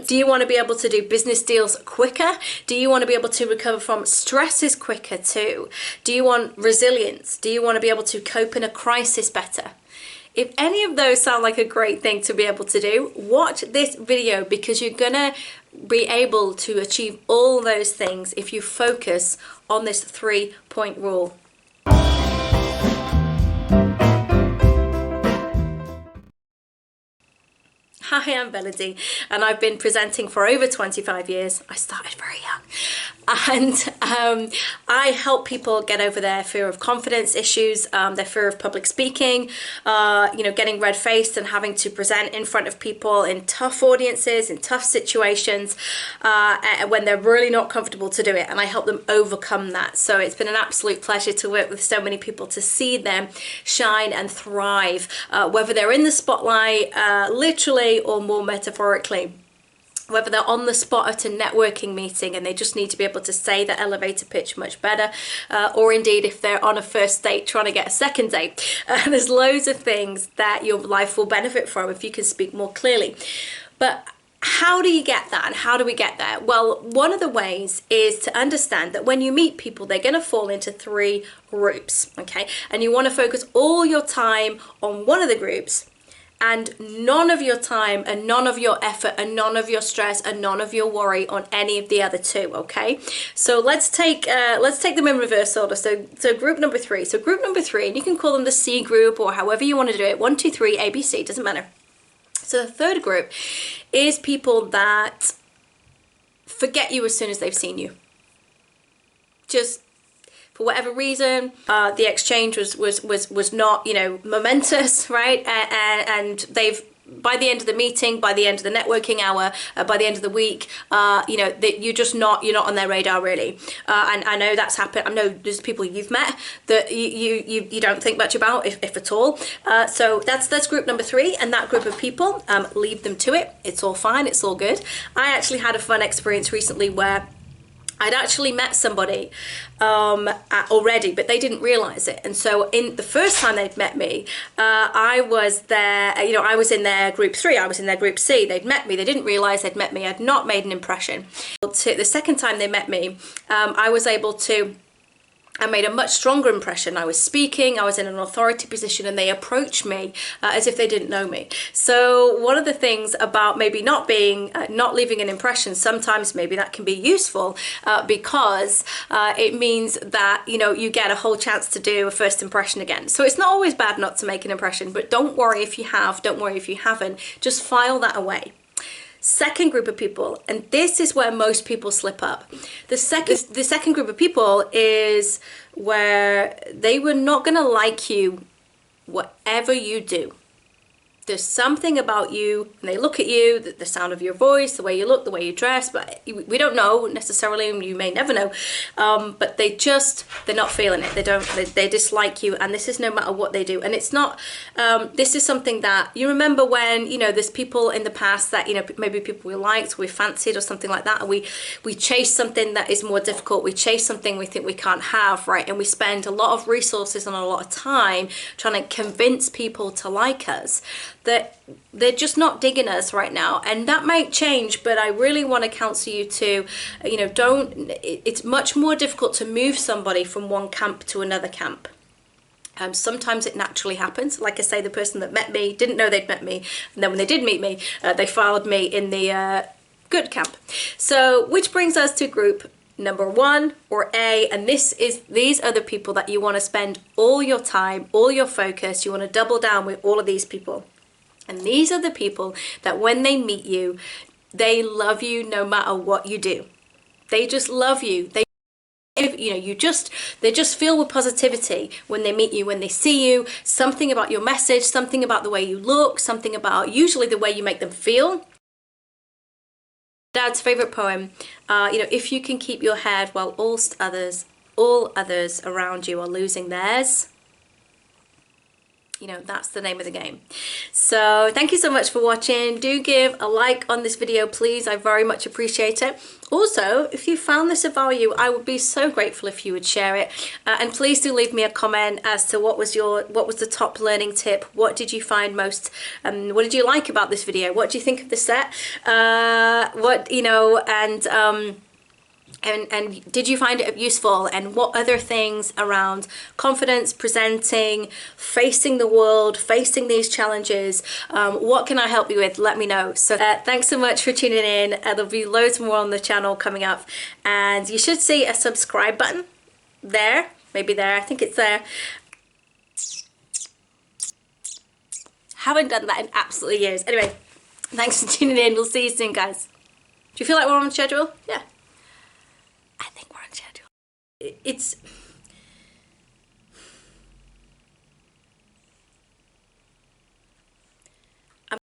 Do you want to be able to do business deals quicker? Do you want to be able to recover from stresses quicker too? Do you want resilience? Do you want to be able to cope in a crisis better? If any of those sound like a great thing to be able to do, watch this video, because you're gonna be able to achieve all those things if you focus on this 3-point rule. Hi, I'm Velody, and I've been presenting for over 25 years. I started very young. And I help people get over their fear of confidence issues, their fear of public speaking, getting red-faced and having to present in front of people in tough audiences, in tough situations, when they're really not comfortable to do it. And I help them overcome that. So it's been an absolute pleasure to work with so many people, to see them shine and thrive, whether they're in the spotlight, literally, or more metaphorically. Whether they're on the spot at a networking meeting and they just need to be able to say the elevator pitch much better, or indeed if they're on a first date trying to get a second date. There's loads of things that your life will benefit from if you can speak more clearly. But how do you get that, and how do we get there? Well, one of the ways is to understand that when you meet people, they're going to fall into 3 groups, okay? And you want to focus all your time on one of the groups, and none of your time and none of your effort and none of your stress and none of your worry on any of the other 2, okay? So let's take them in reverse order. So group number 3. So group number 3, and you can call them the C group or however you want to do it. 1, 2, 3, A, B, C, doesn't matter. So the third group is people that forget you as soon as they've seen you. Just for whatever reason, the exchange was not, momentous, right? And they've, by the end of the meeting, by the end of the networking hour, by the end of the week, you're not on their radar really. And I know that's happened. I know there's people you've met that you don't think much about, if at all. So that's group number 3, and that group of people, leave them to it. It's all fine. It's all good. I actually had a fun experience recently where I'd actually met somebody already, but they didn't realize it. And so in the first time they'd met me, I was there, I was in their group 3, I was in their group C. They'd met me, they didn't realize they'd met me. I'd not made an impression. The second time they met me, I made a much stronger impression. I was speaking, I was in an authority position, and they approached me as if they didn't know me. So one of the things about maybe not leaving an impression, sometimes maybe that can be useful, because it means that, you get a whole chance to do a first impression again. So it's not always bad not to make an impression, but don't worry if you have, don't worry if you haven't, just file that away. Second group of people, and this is where most people slip up. The second group of people is where they were not going to like you whatever you do. There's something about you, and they look at you, the sound of your voice, the way you look, the way you dress, but we don't know necessarily, and you may never know, but they're not feeling it. They dislike you, and this is no matter what they do. And it's not, this is something that, you remember when, there's people in the past that, maybe people we liked, we fancied or something like that, and we chase something that is more difficult, we chase something we think we can't have, right? And we spend a lot of resources and a lot of time trying to convince people to like us, that they're just not digging us right now. And that might change, but I really want to counsel you to, it's much more difficult to move somebody from one camp to another camp. Sometimes it naturally happens. Like I say, the person that met me didn't know they'd met me, and then when they did meet me, they filed me in the good camp. So, which brings us to group number 1, or A, and these are the people that you want to spend all your time, all your focus, you want to double down with all of these people. And these are the people that when they meet you, they love you no matter what you do. They just love you. They just feel with positivity when they meet you, when they see you, something about your message, something about the way you look, something about usually the way you make them feel. Dad's favorite poem, if you can keep your head while all others around you are losing theirs, you know, that's the name of the game. So thank you so much for watching. Do give a like on this video, please. I very much appreciate it. Also, if you found this of value, I would be so grateful if you would share it. And please do leave me a comment as to what was the top learning tip. What did you find most, what did you like about this video? What do you think of the set? And did you find it useful? And what other things around confidence, presenting, facing the world, facing these challenges, what can I help you with? Let me know. So thanks so much for tuning in. There'll be loads more on the channel coming up, and you should see a subscribe button there, maybe there, I think it's there. Haven't done that in absolutely years. Anyway, thanks for tuning in. We'll see you soon, guys. Do you feel like we're on schedule? Yeah. I think we're on schedule. It's